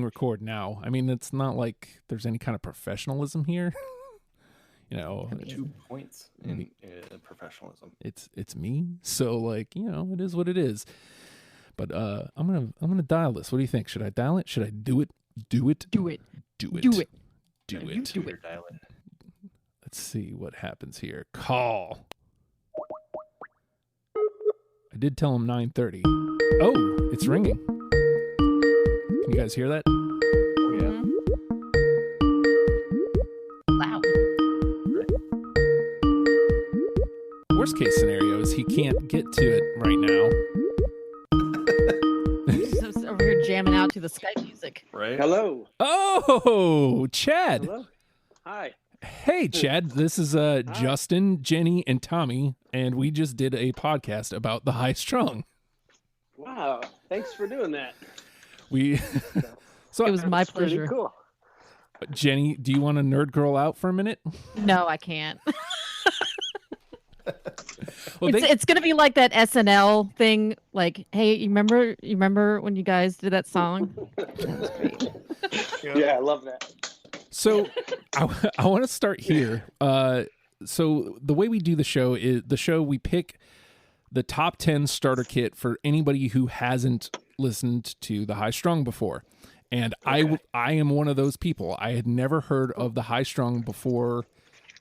record now. I mean, it's not like there's any kind of professionalism here. I mean, 2 points in professionalism. It's me. So like, it is what it is. But I'm gonna dial this. What do you think? Should I dial it? Should I do it? Do it? Do it. Do it. Do it. Do You it. do it. Dial it. Let's see what happens here. Call. I did tell him 9:30. Oh, it's ringing. Can you guys hear that? Oh, yeah. Loud. Worst case scenario is he can't get to it right now. He's over here jamming out to the Skype music. Right? Hello. Oh, Chad. Hello. Hi. Hey, Chad. This is Justin, Jenny, and Tommy, and we just did a podcast about the High Strung. Wow. Thanks for doing that. So It was my That's pretty pleasure. Cool. Jenny, do you want to nerd girl out for a minute? No, I can't. Well, It's gonna be like that SNL thing. Like, hey, you remember when you guys did that song? That was great. Yeah, I love that. So I want to start here. So the way we do the show is we pick the top 10 starter kit for anybody who hasn't listened to the High Strung before. And Okay. I am one of those people. I had never heard of the High Strung before,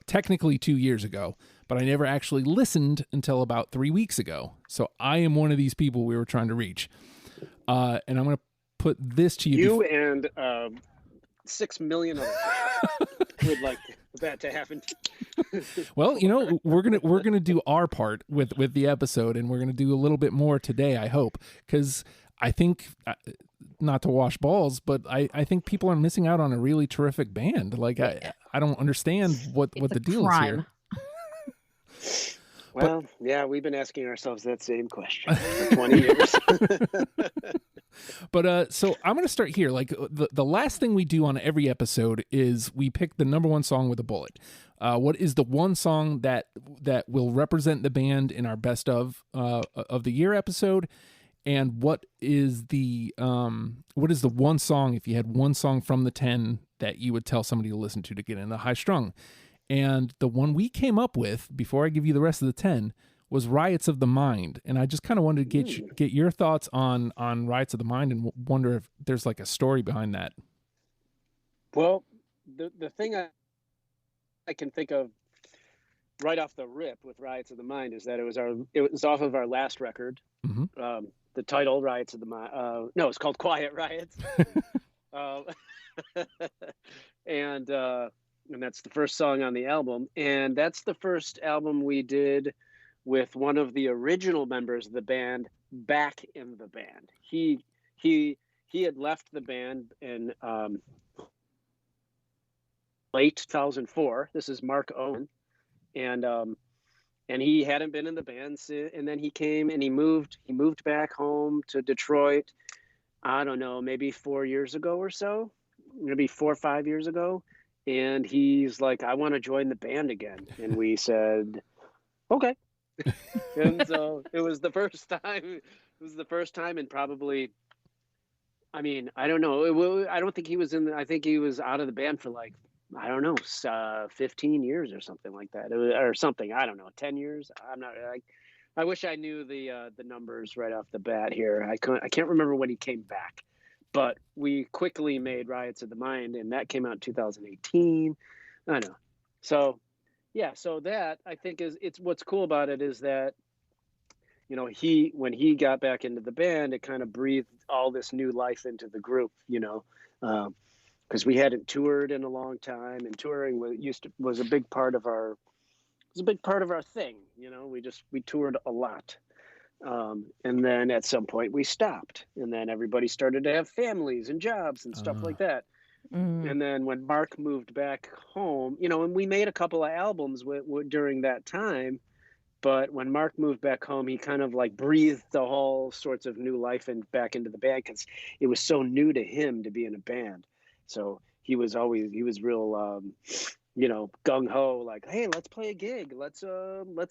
technically 2 years ago, but I never actually listened until about 3 weeks ago. So I am one of these people we were trying to reach. And I'm going to put this to you. You and 6 million other people would like that to happen. Well, we're gonna do our part with the episode, and we're gonna do a little bit more today. I hope, because I think not to wash balls, but I think people are missing out on a really terrific band. Like I don't understand what It's the a deal crime. is here. Well, yeah, we've been asking ourselves that same question for 20 years. But so I'm gonna start here. Like the last thing we do on every episode is we pick the number one song with a bullet. What is the one song that will represent the band in our best of the year episode? And what is the one song, if you had one song from the 10 that you would tell somebody to listen to get into High Strung? And the one we came up with, before I give you the rest of the 10, was Riots of the Mind. And I just kind of wanted to get your thoughts on Riots of the Mind, and wonder if there's like a story behind that. Well, the thing I can think of right off the rip with Riots of the Mind is that it was off of our last record. Mm-hmm. The title Riots of the Mind. No, it's called Quiet Riots. And that's the first song on the album, and that's the first album we did with one of the original members of the band back in the band. He had left the band in late 2004. This is Mark Owen, and he hadn't been in the band since, and then he came and he moved back home to Detroit. I don't know, maybe 4 years ago or so, maybe 4 or 5 years ago. And he's like, I want to join the band again. And we said, okay. And so it was the first time. It was the first time in probably, I mean, I don't know. I don't think he was I think he was out of the band for like, I don't know, 15 years or something like that. Or something. I don't know, 10 years. I'm not, I wish I knew the numbers right off the bat here. I can't remember when he came back. But we quickly made Riots of the Mind, and that came out in 2018. I know. So, yeah, so that I think it's what's cool about it is that, when he got back into the band, it kind of breathed all this new life into the group, because we hadn't toured in a long time, and touring was a big part of our thing. We toured a lot. And then at some point we stopped, and then everybody started to have families and jobs and stuff like that. And then when Mark moved back home, and we made a couple of albums during that time, but when Mark moved back home, he kind of like breathed a whole sorts of new life back into the band, because it was so new to him to be in a band. So he was real, gung ho, like, hey, let's play a gig, let's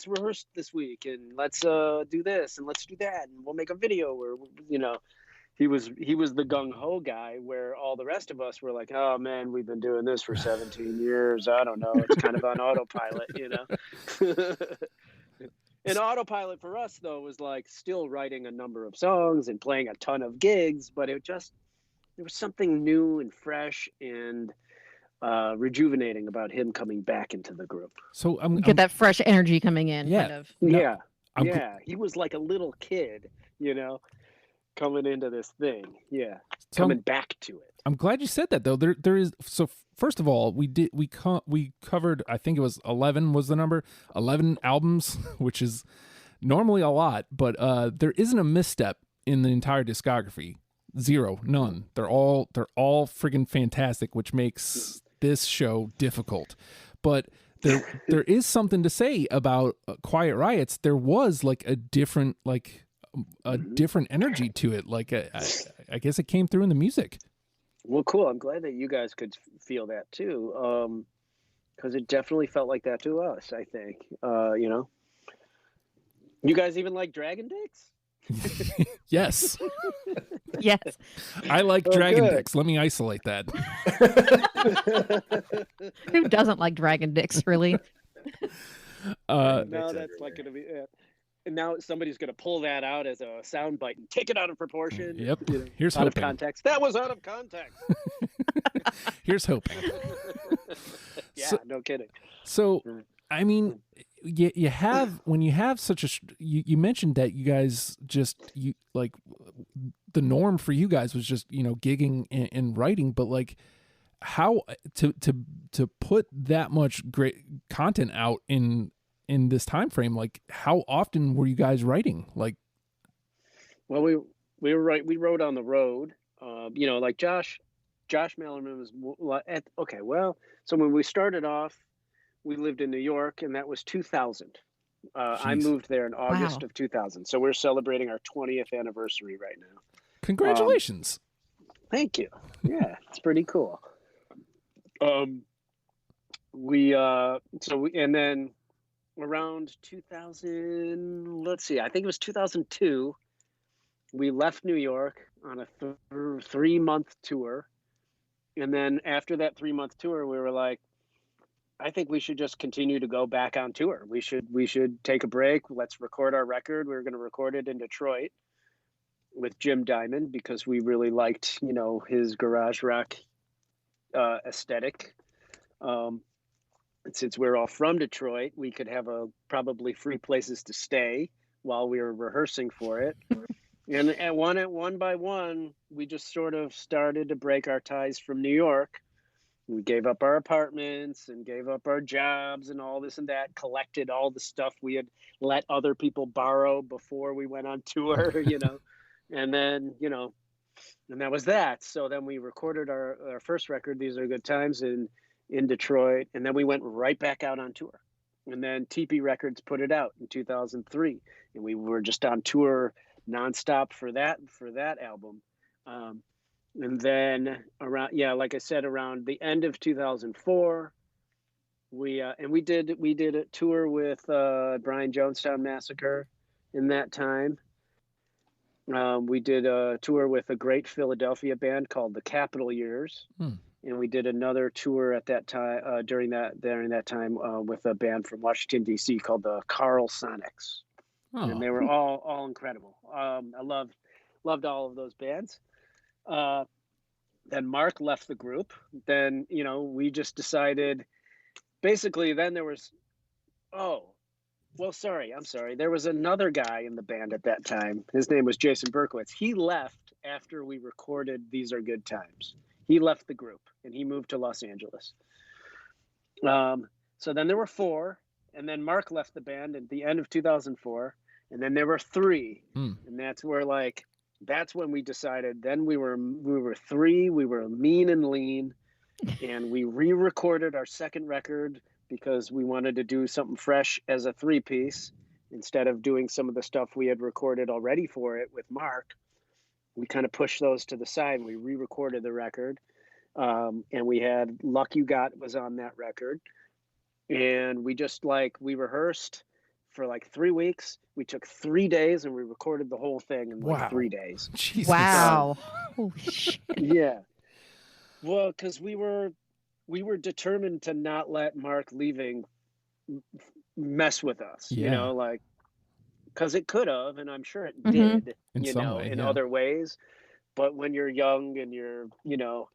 rehearse this week, and let's do this and let's do that, and we'll make a video, or he was the gung ho guy, where all the rest of us were like, oh man, we've been doing this for 17 years. I don't know. It's kind of on autopilot, you know. And autopilot for us though was like still writing a number of songs and playing a ton of gigs, but there was something new and fresh and rejuvenating about him coming back into the group. So I'm Get that fresh energy coming in, Yeah. kind of. No, Yeah. I'm Yeah. He was like a little kid, you know, coming into this thing. Yeah. So Coming back to it. I'm glad you said that though. There is, so first of all, we covered, I think it was 11 was the number, 11 albums, which is normally a lot, but there isn't a misstep in the entire discography. Zero, none. They're all friggin' fantastic, which makes this show difficult. But there is something to say about Quiet Riots. There was like a different energy to it. Like I guess it came through in the music. Well, cool. I'm glad that you guys could feel that too, because it definitely felt like that to us. I think, you know, you guys even like Dragon Dicks? Yes, Yes. I like Oh, Dragon good. Dicks. Let me isolate that. Who doesn't like dragon dicks, really? Now Dicks that's like everywhere. going to be. And now somebody's going to pull that out as a soundbite and take it out of proportion. Yep. You know, Here's out of hoping. context. That was out of context. Here's hoping. Yeah, So- no kidding. So, I mean, you have, when you have such a, you mentioned that you guys just, you like, the norm for you guys was just, you know, gigging and writing, but like how to put that much great content out in this time frame, like how often were you guys writing? Like, Well, we wrote on the road. You know, like Josh Mellerman was okay. Well, so when we started off, we lived in New York, and that was 2000. I Jeez. moved there in August Wow. of 2000. So we're celebrating our 20th anniversary right now. congratulations. Thank you. Yeah, it's pretty cool. And then around 2000, let's see, I think it was 2002, we left New York on a 3-month tour. And then after that 3-month tour, we were like, I think we should just continue to go back on tour. We should take a break. Let's record our record. We were going to record it in Detroit with Jim Diamond because we really liked, you know, his garage rock aesthetic. And since we're all from Detroit, we could have probably free places to stay while we were rehearsing for it. And one by one, we just sort of started to break our ties from New York. We gave up our apartments and gave up our jobs and all this and that, collected all the stuff we had let other people borrow before we went on tour, you know, and then, you know, and that was that. So then we recorded our first record, These Are Good Times, in Detroit. And then we went right back out on tour. And then TP Records put it out in 2003. And we were just on tour nonstop for that album. And then around, like I said, around the end of 2004, we did a tour with Brian Jonestown Massacre in that time. We did a tour with a great Philadelphia band called the Capitol Years. And we did another tour at that time during that time with a band from Washington D.C. called the Carl Sonics. Oh. And they were all incredible. I loved all of those bands. Then Mark left the group. Then, you know, we just decided, basically then there was, I'm sorry. There was another guy in the band at that time. His name was Jason Berkowitz. He left after we recorded These Are Good Times. He left the group and he moved to Los Angeles. So then there were 4, and then Mark left the band at the end of 2004. And then there were 3. And that's when we decided, then we were 3, we were mean and lean, and we re-recorded our second record because we wanted to do something fresh as a 3-piece instead of doing some of the stuff we had recorded already for it with Mark. We kind of pushed those to the side and we re-recorded the record. And we had Luck You Got was on that record. And we just we rehearsed for like 3 weeks. We took 3 days and we recorded the whole thing in like Wow. 3 days. Jesus. Wow. Holy shit. Yeah. Well, because we were determined to not let Mark leaving mess with us, you Yeah. know, like, because it could have, and I'm sure it Mhm. did, In you some know, way, in yeah. other ways. But when you're young and you're, you know,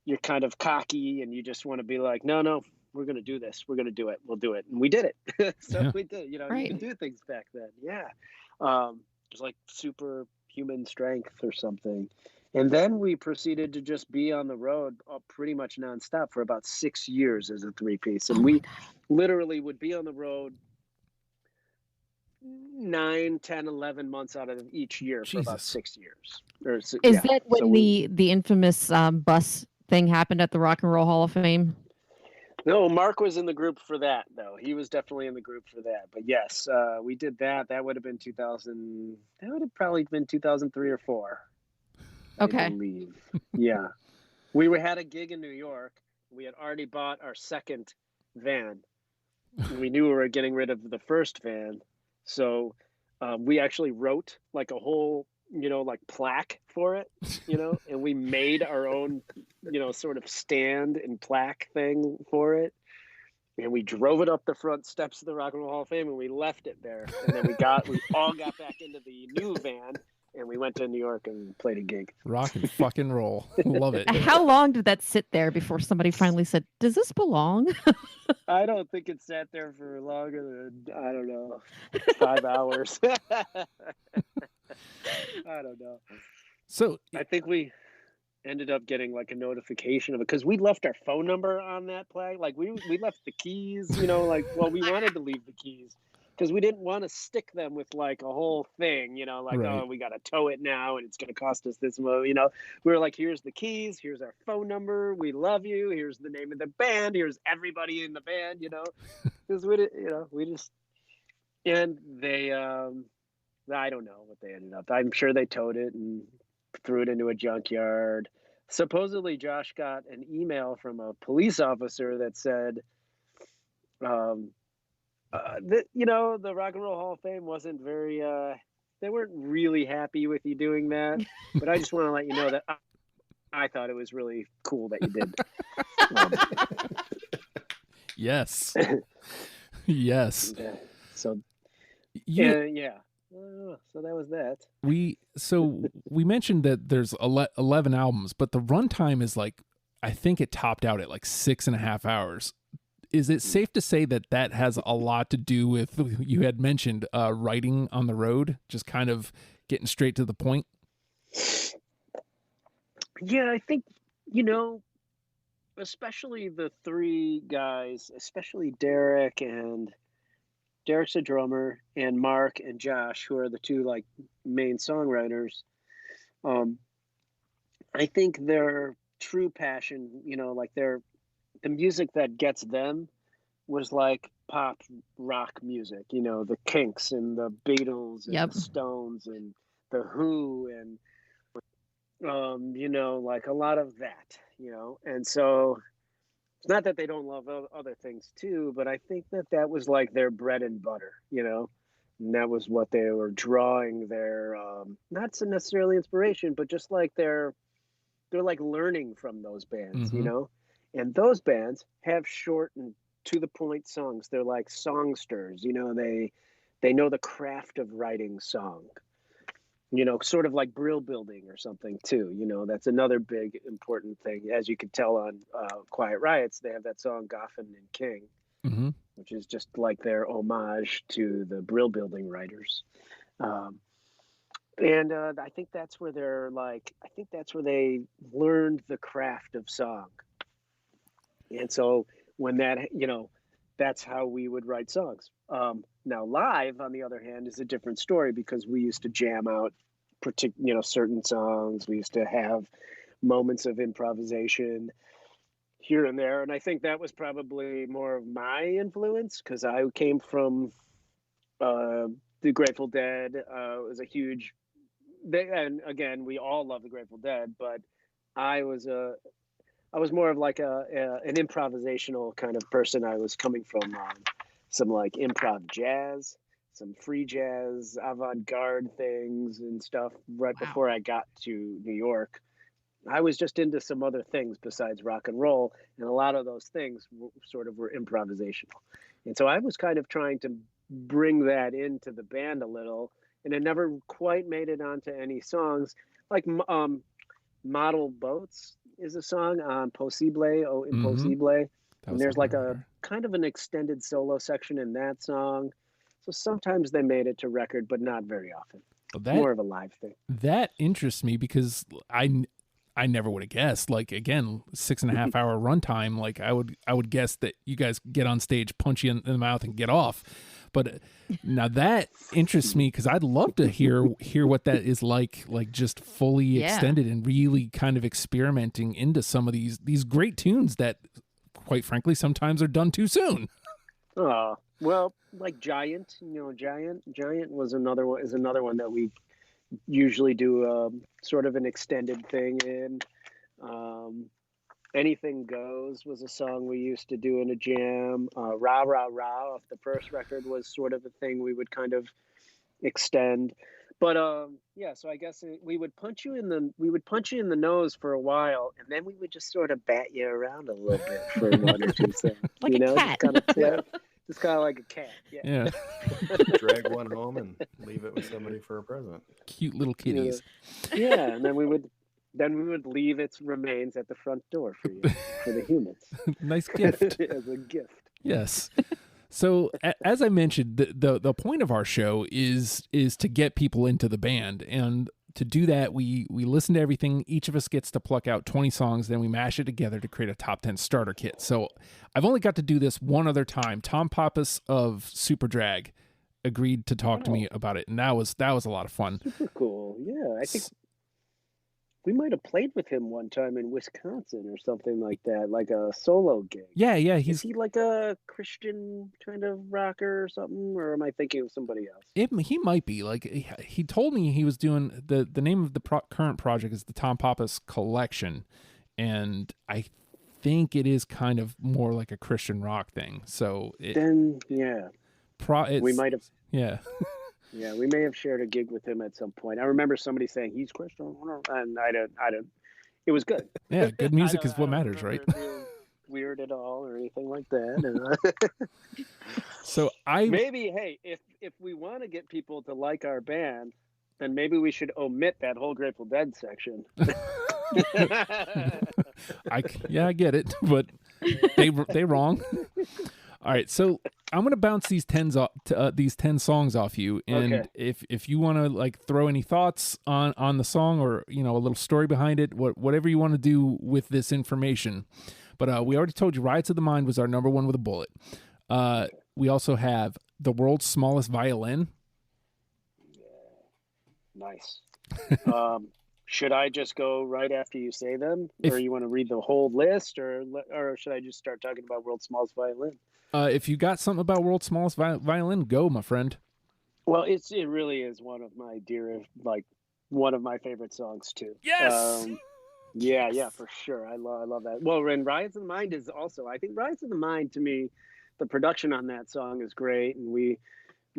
you're kind of cocky and you just want to be like, no, we're going to do this. We're going to do it. We'll do it. And we did it. So Yeah. we did, you know, you Right. could do things back then. Yeah. It was like superhuman strength or something. And then we proceeded to just be on the road pretty much nonstop for about 6 years as a 3-piece. And Oh my we God. literally would be on the road 9, 10, 11 months out of each year for about Jesus. 6 years. Or, Is yeah. that when So we, the infamous bus thing happened at the Rock and Roll Hall of Fame? no, Mark was in the group for that, though. He was definitely in the group for that. But yes, we did that. That would have been 2000. That would have probably been 2003 or 4. Okay. I believe. Yeah. We had a gig in New York. We had already bought our second van. We knew we were getting rid of the first van. So we actually wrote like a whole, you know, like plaque for it, you know, and we made our own, you know, sort of stand and plaque thing for it. And we drove it up the front steps of the Rock and Roll Hall of Fame and we left it there. And then we all got back into the new van and we went to New York and played a gig. Rock and fucking roll. Love it. How long did that sit there before somebody finally said, "Does this belong?" I don't think it sat there for longer than, I don't know, 5 hours. I don't know. So I think we ended up getting like a notification of it because we left our phone number on that plaque. Like we left the keys, you know, like, well, we wanted to leave the keys because we didn't want to stick them with like a whole thing, you know, like, Right. oh, we got to tow it now and it's going to cost us this much, you know. We were like, here's the keys, here's our phone number, we love you, here's the name of the band, here's everybody in the band, you know, because we, you know, we just, and they, I don't know what they ended up. I'm sure they towed it and threw it into a junkyard. Supposedly, Josh got an email from a police officer that said, that, you know, the Rock and Roll Hall of Fame wasn't very, they weren't really happy with you doing that. But I just want to let you know that I thought it was really cool that you did. yes. Yes. Yeah. So, You, yeah. So that was that. we mentioned that there's 11 albums, but the runtime is like, I think it topped out at like 6.5 hours. Is it safe to say that that has a lot to do with, you had mentioned writing on the road, just kind of getting straight to the point? Yeah, I think, you know, especially the 3 guys, especially Derek's a drummer, and Mark and Josh, who are the 2 like main songwriters. I think their true passion, you know, like the music that gets them was like pop rock music, you know, the Kinks and the Beatles and Yep. the Stones and the Who and you know, like a lot of that, you know. And so it's not that they don't love other things too, but I think that was like their bread and butter, you know, and that was what they were drawing their not so necessarily inspiration, but just like they're like learning from those bands, you know. And those bands have short and to the point songs. They're like songsters, you know. They know the craft of writing song, you know, sort of like brill building or something too, you know. That's another big important thing. As you can tell on Quiet Riots, they have that song Goffin and King, which is just like their homage to the brill building writers. And I think that's where they learned the craft of song. And so when that, you know, that's how we would write songs. Now live, on the other hand, is a different story because we used to jam out certain songs. We used to have moments of improvisation here and there. And I think that was probably more of my influence because I came from the Grateful Dead. It was a huge, and again, we all love the Grateful Dead, but I was more of like an improvisational kind of person. I was coming from some like improv jazz. some free jazz, avant-garde things and stuff right before I got to New York. I was just into some other things besides rock and roll, and a lot of those things were improvisational. And so I was kind of trying to bring that into the band a little, and it never quite made it onto any songs. Like Model Boats is a song on Possible, Impossible. And there's like a kind of an extended solo section in that song. So sometimes they made it to record, but not very often. More of a live thing. That interests me because I never would have guessed. Like, again, 6.5 hour runtime. Like I would guess that you guys get on stage, punch you in the mouth, and get off. But now that interests me because I'd love to hear what that is like just fully extended and really kind of experimenting into some of these great tunes that, quite frankly, sometimes are done too soon. Well, like Giant, Giant was another one that we usually do sort of an extended thing in. Anything Goes was a song we used to do in a jam. Rah Rah Rah off the first record was sort of a thing we would kind of extend. But so I guess we would punch you in the nose for a while, and then we would just sort of bat you around a little bit for one or two things. Like a cat. Just kind of like a cat. Yeah. Drag one home and leave it with somebody for a present. Cute little kitties. Yeah, and then we would leave its remains at the front door for you, for the humans. Nice gift. As a gift. Yes. So as I mentioned, the point of our show is to get people into the band, and to do that, we listen to everything. Each of us gets to pluck out 20 songs, then we mash it together to create a top 10 starter kit. So I've only got to do this one other time. Tom Pappas of Super Drag agreed to talk to me about it, and that was a lot of fun. Super cool. Yeah, I think we might have played with him one time in Wisconsin or something like that, like a solo gig. Yeah. Is he like a Christian kind of rocker or something, or am I thinking of somebody else? He might be. Like, he told me he was doing the name of the current project is the Tom Pappas Collection, and I think it is kind of more like a Christian rock thing. So we might have. Yeah. Yeah, we may have shared a gig with him at some point. I remember somebody saying he's Christian, and I don't. It was good. Yeah, good music is what matters, right? Weird at all or anything like that. So maybe if we want to get people to like our band, then maybe we should omit that whole Grateful Dead section. I get it, but they wrong. All right, so I'm gonna bounce these 10 songs off you, and if you want to like throw any thoughts on the song or a little story behind it, whatever you want to do with this information. But we already told you, Riots of the Mind was our number one with a bullet. We also have The World's Smallest Violin. Yeah. Nice. Should I just go right after you say them, or you want to read the whole list, or should I just start talking about World's Smallest Violin? If you got something about World's Smallest Violin, go, my friend. Well, it really is one of my dearest, like one of my favorite songs too. Yes. Yeah, for sure. I love that. Well, and Riots of the Mind is also. I think Riots of the Mind, to me, the production on that song is great, and we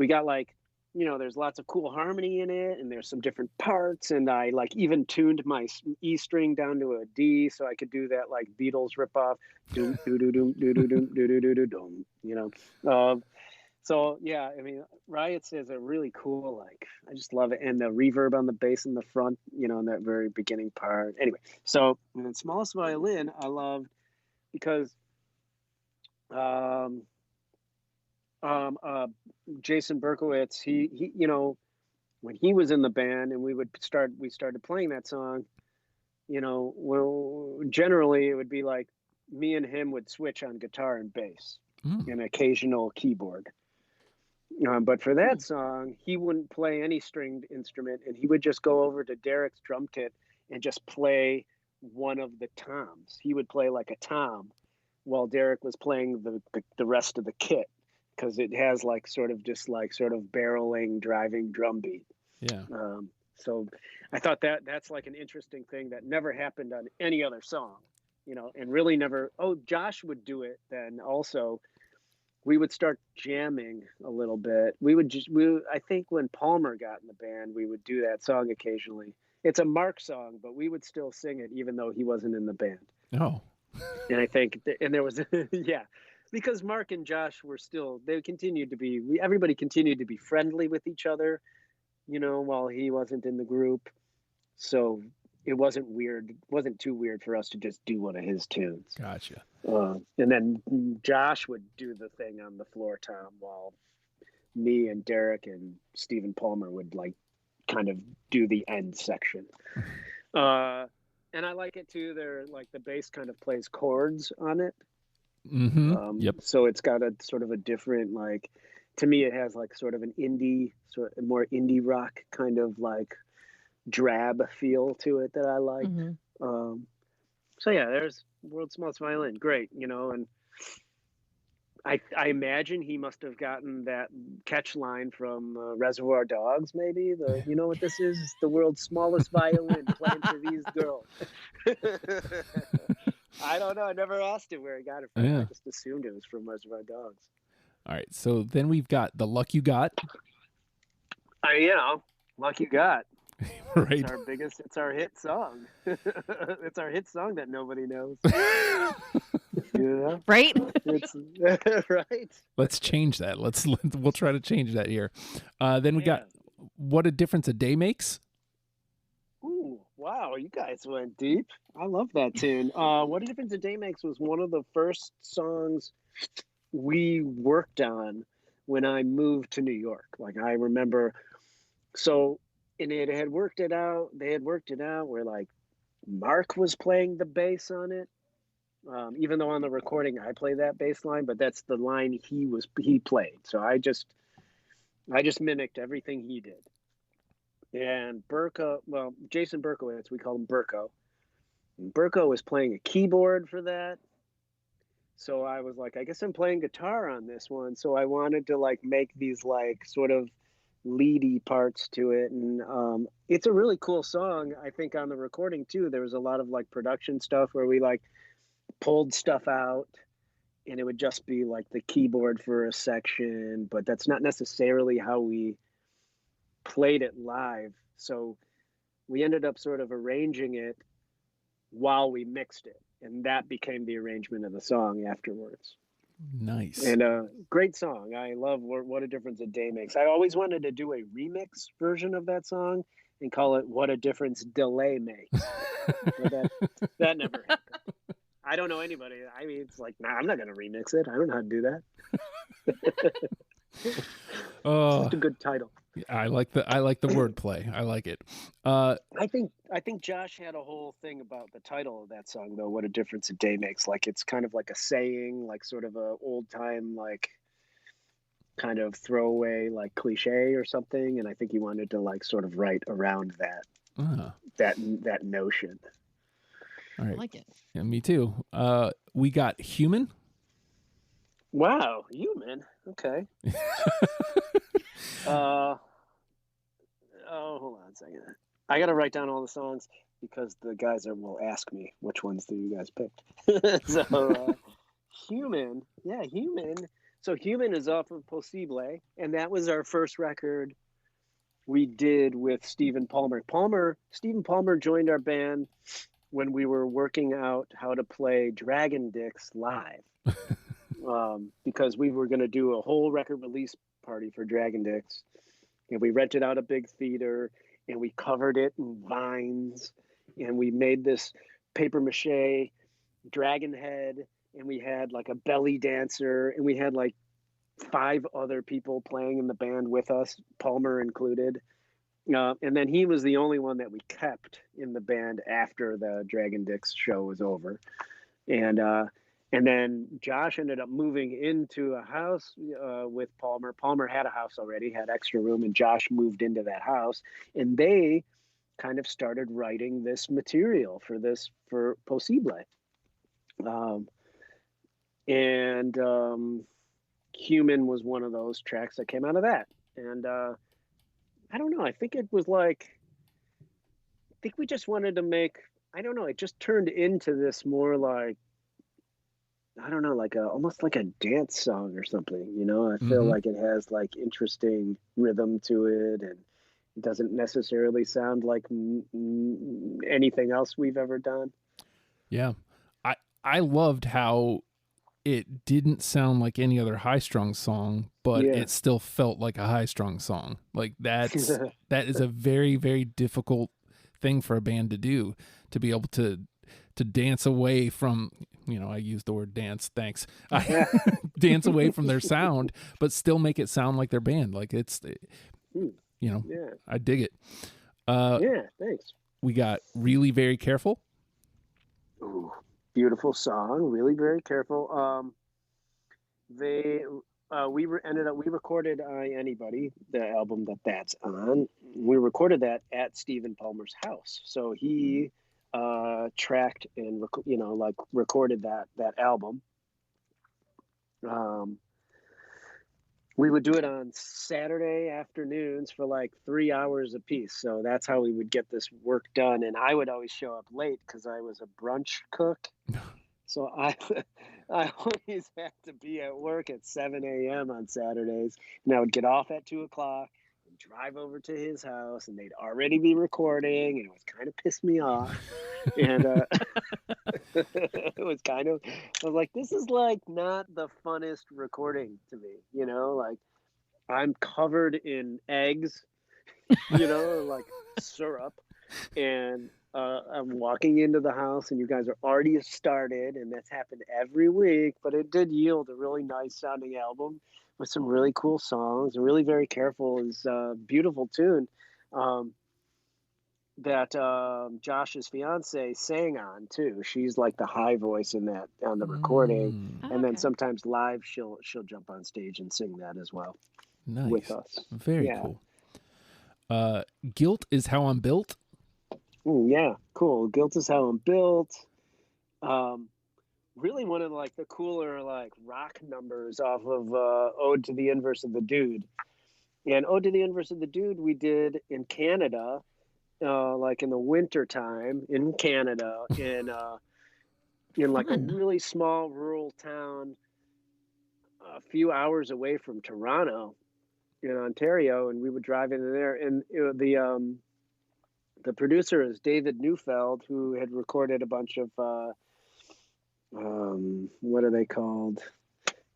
got like. There's lots of cool harmony in it, and there's some different parts, and I like even tuned my E string down to a D so I could do that like Beatles ripoff, doom doo doo doom doo doo doom doo doo doo doo doom. So yeah, I mean, Riots is a really cool I just love it, and the reverb on the bass in the front, in that very beginning part. Anyway, so and then Smallest Violin I loved because. Jason Berkowitz, he when he was in the band and we started playing that song, well, generally it would be like me and him would switch on guitar and bass and occasional keyboard. But for that song, he wouldn't play any stringed instrument, and he would just go over to Derek's drum kit and just play one of the toms. He would play like a tom while Derek was playing the rest of the kit. Because it has sort of barreling, driving drum beat. Yeah. So I thought that's like an interesting thing that never happened on any other song, and really never. Oh, Josh would do it then also we would start jamming a little bit. I think when Palmer got in the band, we would do that song occasionally. It's a Mark song, but we would still sing it even though he wasn't in the band. Oh. And I think, and there was, yeah, because Mark and Josh were still, they continued to be, everybody continued to be friendly with each other, you know, while he wasn't in the group. So it wasn't weird. It wasn't too weird for us to just do one of his tunes. Gotcha. And then Josh would do the thing on the floor tom while me and Derek and Stephen Palmer would like kind of do the end section. And I like it too. They're like the bass kind of plays chords on it. Mm-hmm. Yep. So it's got a sort of a different, like, to me, it has like sort of an indie, sort of more indie rock kind of like drab feel to it that I like. Mm-hmm. So yeah, there's World's Smallest Violin. Great, you know, and I imagine he must have gotten that catch line from Reservoir Dogs, maybe. You know what this is? It's the world's smallest violin playing for these girls. I don't know. I never asked him where he got it from. Yeah. I just assumed it was from Reservoir Dogs. All right. So then we've got The Luck You Got. You know, Luck You Got. Right. It's our biggest. It's our hit song. It's our hit song that nobody knows. You know? Right? It's right. Let's change that. We'll try to change that here. Then we got What a Difference a Day Makes. Ooh, wow, you guys went deep. I love that tune. What a Difference a Day Makes was one of the first songs we worked on when I moved to New York. Like I remember, and they had worked it out where like Mark was playing the bass on it. Even though on the recording I play that bass line, but that's the line he played. So I just mimicked everything he did. And Jason Berkowitz, we call him Berko. And Berko was playing a keyboard for that. So I was like, I guess I'm playing guitar on this one. So I wanted to like make these like sort of leady parts to it. And it's a really cool song. I think on the recording too, there was a lot of like production stuff where we like pulled stuff out and it would just be like the keyboard for a section, but that's not necessarily how we played it live. So we ended up sort of arranging it while we mixed it, and that became the arrangement of the song afterwards. Nice. And great song. I love What a Difference a Day Makes. I always wanted to do a remix version of that song and call it What a Difference Delay Makes. But that never happened. I don't know anybody. I mean, it's like, nah, I'm not going to remix it. I don't know how to do that. It's just a good title. I like the wordplay. I like it. I think Josh had a whole thing about the title of that song, though. What a Difference a Day Makes. Like it's kind of like a saying, like sort of a old time, like kind of throwaway, like cliche or something. And I think he wanted to like sort of write around that notion. All right. I like it. Yeah, me too. We got Human. Wow, Human. Okay. Hold on a second. I got to write down all the songs because the guys will ask me which ones do you guys picked. So, Human. Yeah, Human. So Human is off of Possible, and that was our first record we did with Stephen Palmer. Stephen Palmer joined our band when we were working out how to play Dragon Dicks live. Because we were going to do a whole record release party for Dragon Dicks. And we rented out a big theater and we covered it in vines and we made this paper mache dragon head and we had like a belly dancer and we had like 5 other people playing in the band with us, Palmer included. And then he was the only one that we kept in the band after the Dragon Dicks show was over. And then Josh ended up moving into a house with Palmer. Palmer had a house already, had extra room, and Josh moved into that house. And they kind of started writing this material for Possible. Human was one of those tracks that came out of that. And I don't know, I think it was like, I think we just wanted to make, I don't know, it just turned into this more like I don't know, like almost like a dance song or something, you know? I feel Hmm. like it has like interesting rhythm to it, and it doesn't necessarily sound like anything else we've ever done. Yeah. I loved how it didn't sound like any other high strung song, but Yeah. it still felt like a high strung song. Like that is a very, very difficult thing for a band to do, to be able to dance away from, I use the word dance, thanks. I dance away from their sound, but still make it sound like their band. Like it's Hmm. you know, Yeah. I dig it. Uh Yeah. Thanks. we got Really Very Careful. Ooh, beautiful song. Really very careful. They we recorded I Anybody, the album that's on. We recorded that at Stephen Palmer's house. So he tracked and like recorded that album. Um, we would do it on Saturday afternoons for like 3 hours a piece. So that's how we would get this work done. And I would always show up late because I was a brunch cook. So I always had to be at work at 7 a.m. on Saturdays, and I would get off at 2 o'clock and drive over to his house, and they'd already be recording, and it was kind of pissed me off. And it was kind of, I was like, this is like not the funnest recording to me, like I'm covered in eggs, like syrup, and I'm walking into the house, and you guys are already started, and that's happened every week. But it did yield a really nice sounding album with some really cool songs. And Really Very Careful is a beautiful tune um, that Josh's fiance sang on too. She's like the high voice in that on the recording, Mm, Oh, and then okay. sometimes live she'll jump on stage and sing that as well with nice. us. Very Yeah. cool. Guilt Is How I'm Built. Ooh, yeah, cool. Guilt Is How I'm Built. Um, Really one of like the cooler like rock numbers off of Ode to the Inverse of the Dude. And Ode to the Inverse of the Dude we did in Canada, like in the winter time in Canada, in like a Fun. really small rural town a few hours away from Toronto in Ontario, and we would drive into there, and the producer is David Neufeld, who had recorded a bunch of what are they called?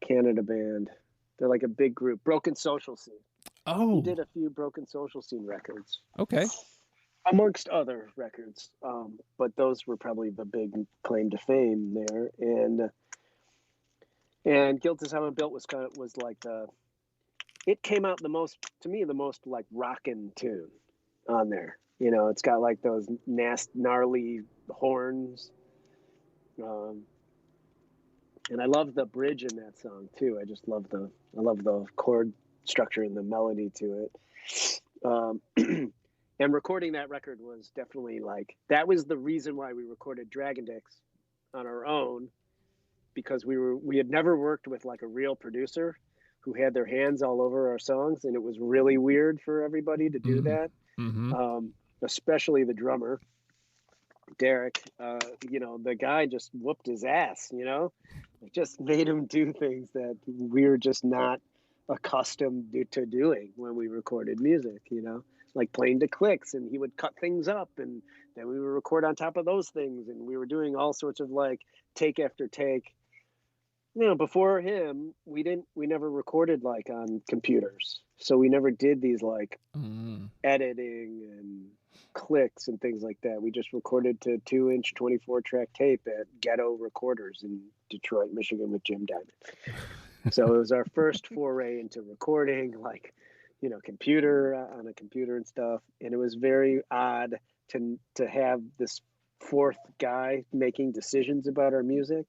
Canada band. They're like a big group. Broken Social Scene. He Oh, did a few Broken Social Scene records, okay. amongst other records. But those were probably the big claim to fame there. And Guilt Is How I'm Built was like it came out the most, to me, the most like rockin' tune on there. It's got like those gnarly horns. Um, and I love the bridge in that song too. I love the chord structure and the melody to it. And recording that record was definitely like that was the reason why we recorded Dragon Dicks on our own, because we had never worked with like a real producer who had their hands all over our songs, and it was really weird for everybody to do Mm-hmm. that, Mm-hmm. especially the drummer Derek. The guy just whooped his ass. It just made him do things that we were just not accustomed to doing when we recorded music. Like playing to clicks, and he would cut things up, and then we would record on top of those things, and we were doing all sorts of like take after take. Before him, we never recorded like on computers, so we never did these like Mm. editing and clicks and things like that. We just recorded to 2-inch 24-track tape at Ghetto Recorders in Detroit, Michigan with Jim Diamond. So it was our first foray into recording, like, computer on a computer and stuff. And it was very odd to have this fourth guy making decisions about our music.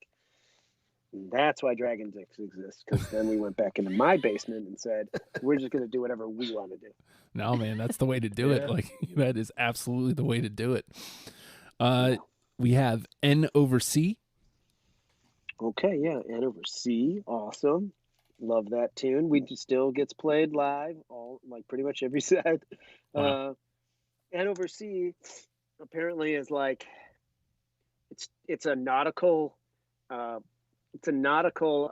And that's why Dragon Dicks exists, because then we went back into my basement and said, we're just going to do whatever we want to do. No, man, that's the way to do it. Yeah. Like that is absolutely the way to do it. Yeah. We have N over C. Okay, yeah, and over C, awesome. Love that tune. We still gets played live, all like pretty much every set. Wow. And over C apparently is like it's a nautical it's a nautical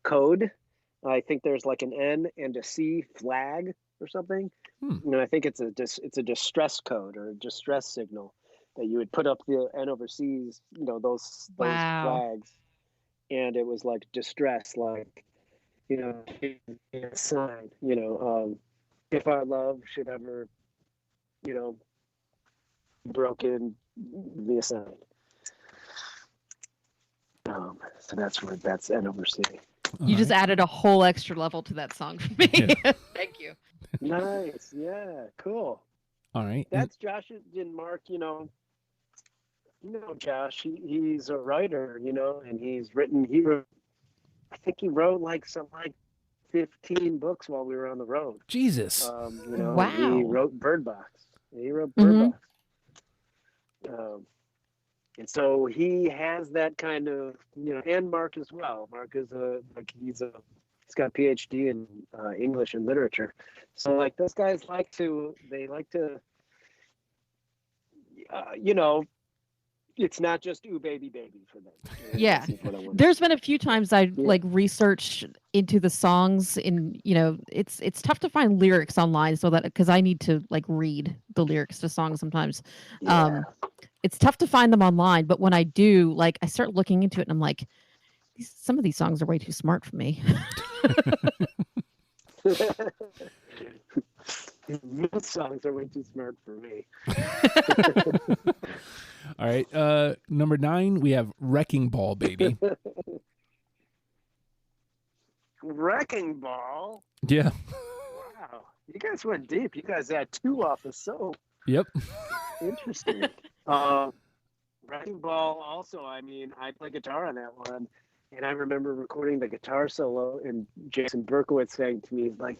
code. I think there's like an N and a C flag or something. And I think it's a distress code or a distress signal that you would put up the N over C's, those Wow. flags, and it was like distress, like a sign, if our love should ever, broken, be a sign. So that's N over C. You just added a whole extra level to that song for me. Yeah. Thank you. Nice, yeah, cool. All right. That's Josh and Mark. Josh. He's a writer, and he's written. I think he wrote like 15 books while we were on the road. Jesus. Wow. He wrote Bird Box. Box. And so he has that kind of, and Mark as well. Mark is he's got a PhD in English and literature. So like those guys like to, it's not just ooh baby for them. Yeah. There's been a few times I like researched into the songs in, it's tough to find lyrics online so that, because I need to like read the lyrics to songs sometimes. Yeah. It's tough to find them online, but when I do, like I start looking into it and I'm like, some of these songs are way too smart for me. Most songs are way too smart for me. All right. Number 9, we have Wrecking Ball, baby. Wrecking Ball? Yeah. Wow. You guys went deep. You guys had 2 off the soap. Yep. Interesting. Wrecking Ball also, I play guitar on that one. And I remember recording the guitar solo and Jason Berkowitz saying to me, like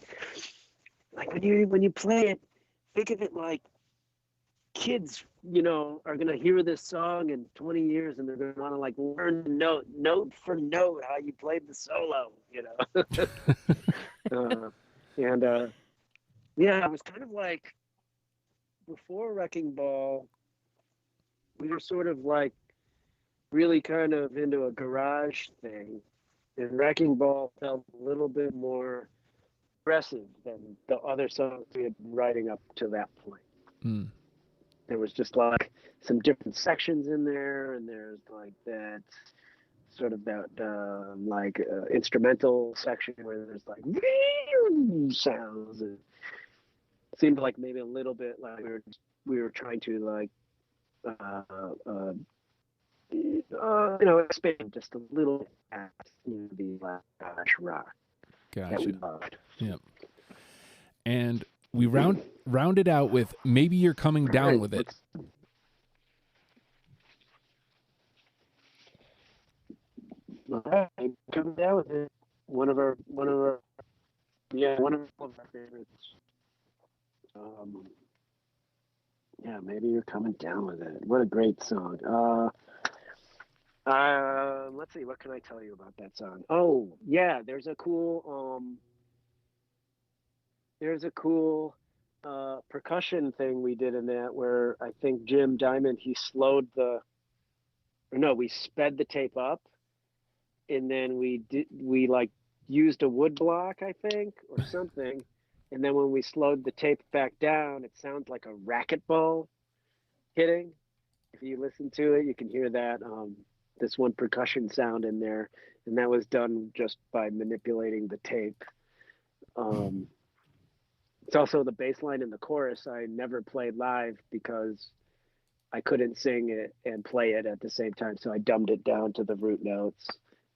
when you play it, think of it like kids, are going to hear this song in 20 years and they're going to want to like learn note for note how you played the solo, it was kind of like before Wrecking Ball, we were sort of like really kind of into a garage thing, and Wrecking Ball felt a little bit more aggressive than the other songs we had been writing up to that point. There was just like some different sections in there, and there's like that sort of that instrumental section where there's like sounds. And it seemed like maybe a little bit like we were trying to like expand just a little bit past the garage rock that we loved. Yep. And we round it out with Maybe You're Coming Down with It. All right, coming down with it. One of our favorites. Maybe You're Coming Down with It. What a great song. Let's see, what can I tell you about that song? Oh, yeah, there's a cool percussion thing we did in that where I think Jim Diamond, we sped the tape up, and then we used a wood block, I think, or something. And then when we slowed the tape back down, it sounds like a racquetball hitting. If you listen to it, you can hear that this one percussion sound in there, and that was done just by manipulating the tape. It's also the bass line in the chorus I never played live because I couldn't sing it and play it at the same time, so I dumbed it down to the root notes,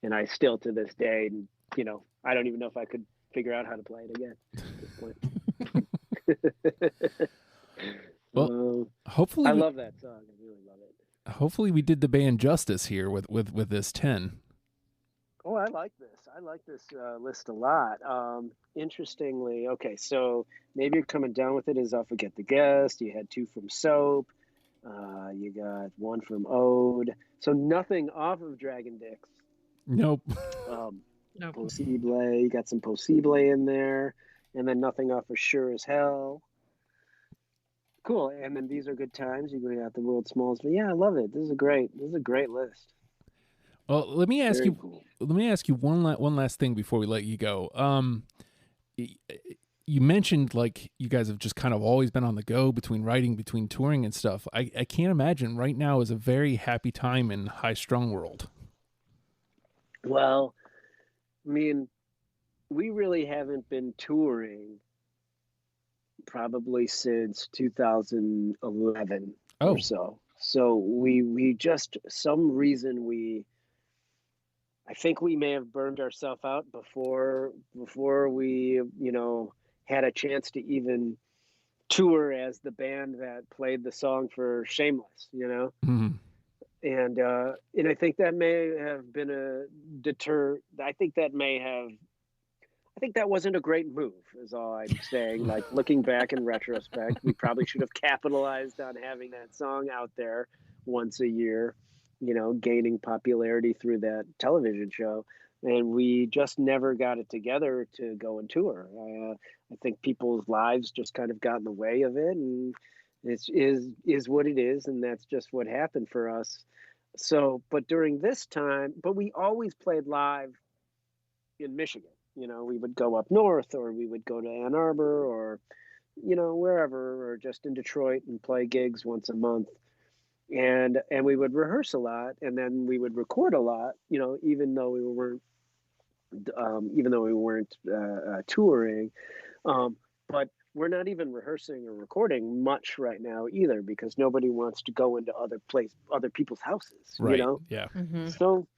and I still to this day, I don't even know if I could figure out how to play it again at this point. Well, hopefully I love that song. I really love it. Hopefully we did the band justice here with this 10. Oh, I like this. List a lot. Interestingly, okay, so Maybe You're Coming Down with It is off Forget the Guest. You had 2 from Soap. You got 1 from Ode. So nothing off of Dragon Dicks. Nope. Nope. Possible. You got some Possible in there. And then nothing off of Sure as Hell. Cool. And then These Are Good Times. You got The World's Smallest. But yeah, I love it. This is a great list. Well, let me ask Very you. cool. Let me ask you one last thing before we let you go. You mentioned like you guys have just kind of always been on the go between writing, between touring and stuff. I can't imagine right now is a very happy time in High Strung world. Well, I mean, we really haven't been touring probably since 2011 Oh. or so. So we just some reason I think we may have burned ourselves out before we, had a chance to even tour as the band that played the song for Shameless, Mhm. and I think that may have been a deter. I think that wasn't a great move, is all I'm saying. Like, looking back in retrospect, we probably should have capitalized on having that song out there once a year, gaining popularity through that television show. And we just never got it together to go and tour. I think people's lives just kind of got in the way of it, and it is what it is, and that's just what happened for us. So, but during this time, but we always played live in Michigan. We would go up north, or we would go to Ann Arbor, or wherever, or just in Detroit and play gigs once a month. And we would rehearse a lot, and then we would record a lot. Even though we weren't touring, but we're not even rehearsing or recording much right now either, because nobody wants to go into other people's houses. Right. Yeah. Mhm. So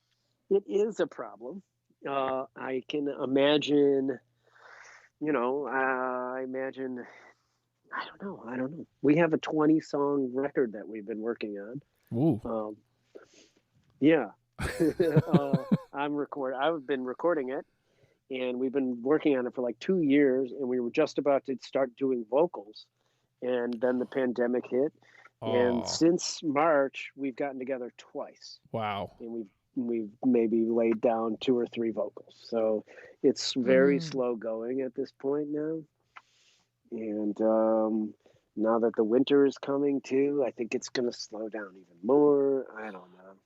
it is a problem. I can imagine, I imagine, I don't know. We have a 20-song record that we've been working on. Ooh. Yeah. I've been recording it, and we've been working on it for like 2 years, and we were just about to start doing vocals, and then the pandemic hit. And Aw. since March, we've gotten together twice. Wow. And we've maybe laid down 2 or 3 vocals. So it's very Mm. slow going at this point now. And now that the winter is coming too, I think it's going to slow down even more. I don't know.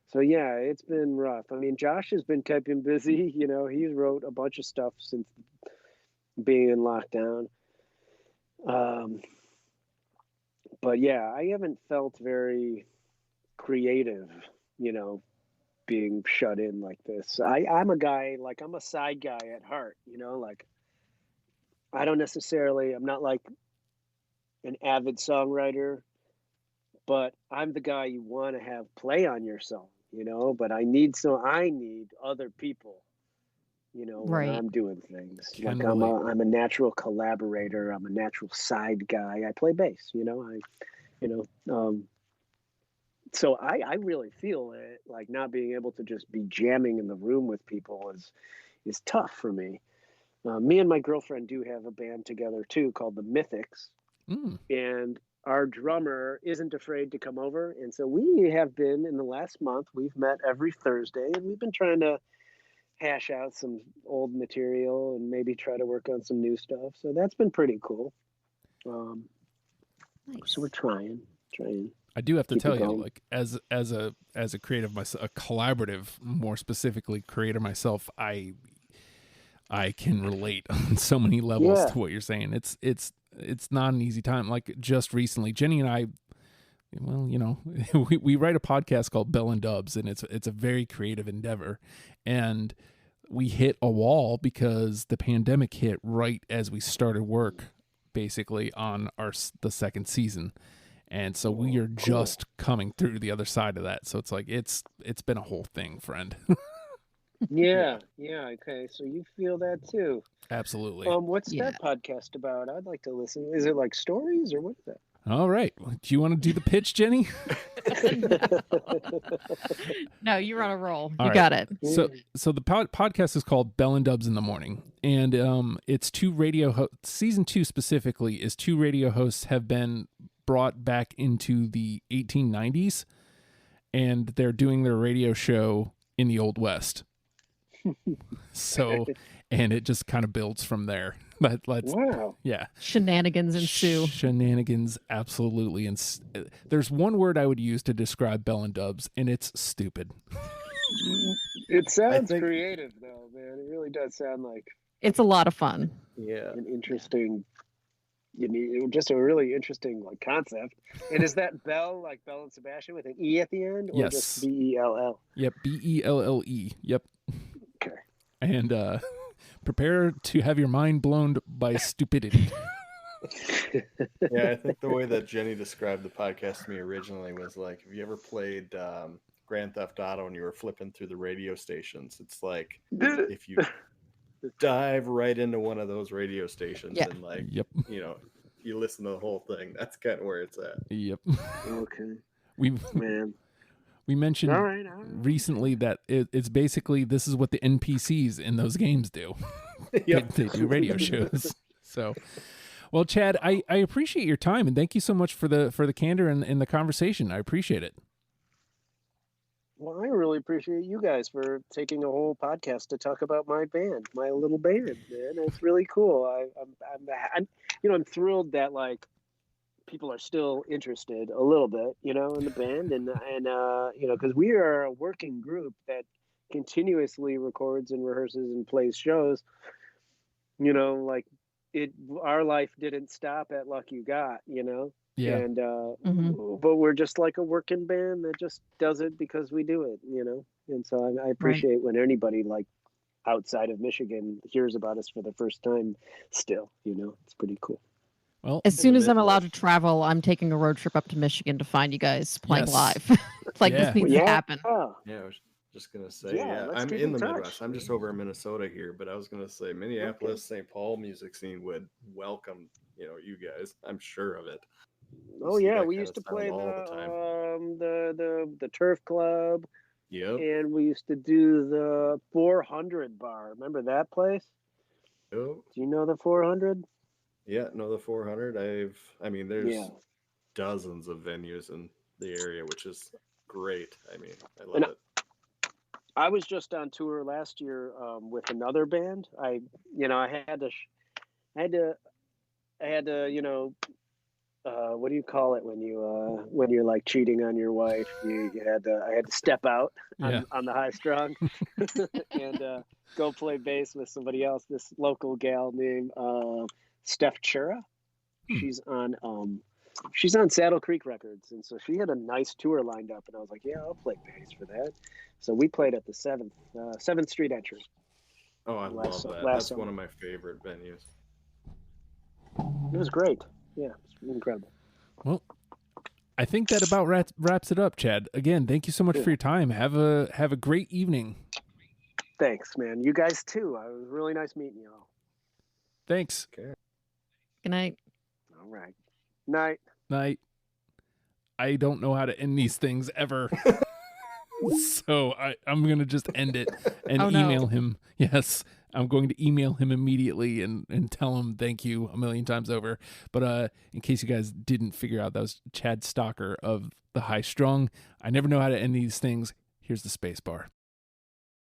So yeah, it's been rough. I mean, Josh has been keeping busy. He's wrote a bunch of stuff since being in lockdown. But yeah, I haven't felt very creative, being shut in like this. I'm a guy, like, I'm a side guy at heart, like, I'm not like an avid songwriter, but I'm the guy you want to have play on your song, but I need other people, when Right. I'm doing things. Can Like, relate. I'm a natural collaborator. I'm a natural side guy. I play bass, so I really feel it, like, not being able to just be jamming in the room with people is tough for me. Me and my girlfriend do have a band together too, called the Mythics, Mm. and our drummer isn't afraid to come over. And so we have been, in the last month, we've met every Thursday, and we've been trying to hash out some old material and maybe try to work on some new stuff. So that's been pretty cool. Nice. So we're trying. I do have to Keep it tell you, going. like, as a creative myself, a collaborative, more specifically creator myself, I can relate on so many levels Yeah. to what you're saying. It's not an easy time. Like, just recently, Jenny and I, well, we write a podcast called Bell and Dubs, and it's a very creative endeavor, and we hit a wall because the pandemic hit right as we started work, basically on the second season. And so we are just coming through the other side of that. So it's like it's been a whole thing, friend. Yeah. Okay. So you feel that too. Absolutely. What's Yeah. that podcast about? I'd like to listen. Is it like stories, or what is that? All right. Do you want to do the pitch, Jenny? No, you're on a roll. All You right. got it. So the podcast is called Bell and Dubs in the Morning, and it's two radio season 2 specifically is 2 radio hosts have been brought back into the 1890s, and they're doing their radio show in the Old West. So, and it just kind of builds from there. Let's Wow. yeah. Shenanigans ensue. Shenanigans, absolutely. And there's one word I would use to describe Bell and Dubs, and it's stupid. It sounds think- creative, though, man. It really does sound like It's a lot of fun. Yeah. an interesting, just a really interesting like concept. And is that Bell like Bell and Sebastian with an E at the end, or Yes. just Bell? Yep, Belle. Yep. Okay. And prepare to have your mind blown by stupidity. Yeah, I think the way that Jenny described the podcast to me originally was like, have you ever played Grand Theft Auto and you were flipping through the radio stations? It's like if you dive right into one of those radio stations Yeah. and like, Yep. you listen to the whole thing. That's kind of where it's at. Yep. Okay, We man. mentioned All right. recently that it's basically this is what the NPCs in those games do. Yep. They do radio shows. So, well, Chad, I appreciate your time and thank you so much for the candor and the conversation. I appreciate it. Well, I really appreciate you guys for taking a whole podcast to talk about my band, my little band, man. It's really cool. I'm thrilled that like people are still interested a little bit, in the band, and because we are a working group that continuously records and rehearses and plays shows. Like our life didn't stop at Luck You Got, Yeah. And Mhm. but we're just like a working band that just does it because we do it, And so I appreciate when anybody like outside of Michigan hears about us for the first time. Still, it's pretty cool. Well, As soon as I'm allowed to travel, I'm taking a road trip up to Michigan to find you guys playing Yes. live. Like Yeah. this needs Yeah. to happen. Yeah, I was just gonna say, Yeah, let's I'm keep in in the touch. Midwest. I'm just over in Minnesota here, but I was gonna say Minneapolis, St. Paul music scene would welcome, you guys. I'm sure of it. Oh see yeah, that we kinda used to sound play all the time. the Turf Club, Yep. and we used to do the 400 bar. Remember that place? Oh, Do you know the 400? yeah. No, the 400. There's Yeah. dozens of venues in the area, which is great. I love And it. I was just on tour last year with another band. I had to, what do you call it when you're like cheating on your wife? I had to step out Yeah. on the high strung and go play bass with somebody else. This local gal named Steph Chura. She's on Saddle Creek Records, and so she had a nice tour lined up, and I was like, yeah, I'll play bass for that. So we played at the 7th Street Entry. Oh, I last- love that. last That's summer. one of my favorite venues. It was great. Yeah, it was incredible. Well, I think that about wraps it up, Chad. Again, thank you so much for your time. Have a great evening. Thanks, man. You guys too. It was really nice meeting you all. Thanks. Good night. All right. Night. Night. I don't know how to end these things ever. So I'm going to just end it and Oh, no. email him. Yes, I'm going to email him immediately and tell him thank you a million times over. But in case you guys didn't figure out, that was Chad Stocker of the High Strung. I never know how to end these things. Here's the space bar.